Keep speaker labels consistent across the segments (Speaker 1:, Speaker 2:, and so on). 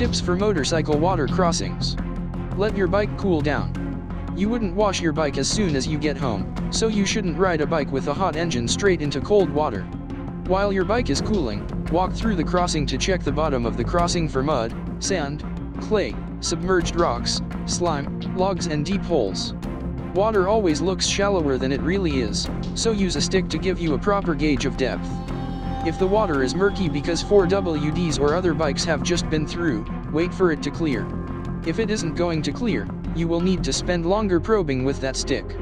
Speaker 1: Tips for motorcycle water crossings. Let your bike cool down. You wouldn't wash your bike as soon as you get home, so you shouldn't ride a bike with a hot engine straight into cold water. While your bike is cooling, walk through the crossing to check the bottom of the crossing for mud, sand, clay, submerged rocks, slime, logs and deep holes. Water always looks shallower than it really is, so use a stick to give you a proper gauge of depth. If the water is murky because 4WDs or other bikes have just been through, wait for it to clear. If it isn't going to clear, you will need to spend longer probing with that stick.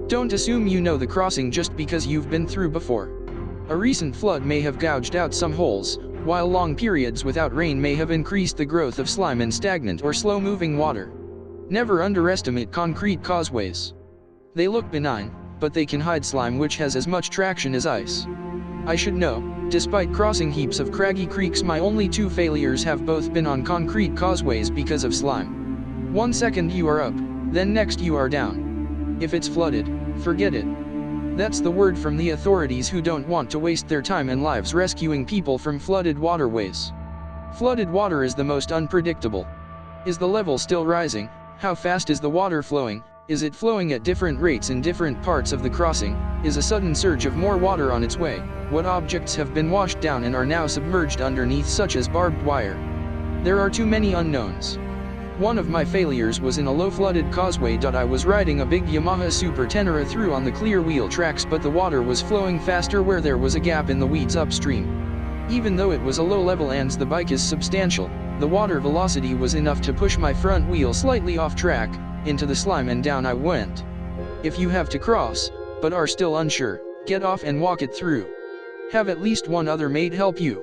Speaker 1: Don't assume you know the crossing just because you've been through before. A recent flood may have gouged out some holes, while long periods without rain may have increased the growth of slime and stagnant or slow-moving water. Never underestimate concrete causeways. They look benign, but they can hide slime which has as much traction as ice. I should know, despite crossing heaps of craggy creeks, my only 2 failures have both been on concrete causeways because of slime. 1 second you are up, then next you are down. If it's flooded, forget it. That's the word from the authorities who don't want to waste their time and lives rescuing people from flooded waterways. Flooded water is the most unpredictable. Is the level still rising? How fast is the water flowing? Is it flowing at different rates in different parts of the crossing? Is a sudden surge of more water on its way? What objects have been washed down and are now submerged underneath, such as barbed wire? There are too many unknowns. One of my failures was in a low-flooded causeway. I was riding a big Yamaha Super Tenere through on the clear wheel tracks, but the water was flowing faster where there was a gap in the weeds upstream. Even though it was a low level and the bike is substantial, the water velocity was enough to push my front wheel slightly off track, into the slime, and down I went. If you have to cross, but are still unsure, get off and walk it through. Have at least one other mate help you.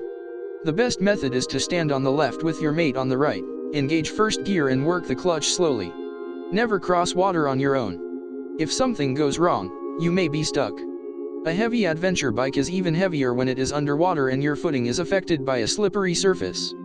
Speaker 1: The best method is to stand on the left with your mate on the right, engage first gear and work the clutch slowly. Never cross water on your own. If something goes wrong, you may be stuck. A heavy adventure bike is even heavier when it is underwater and your footing is affected by a slippery surface.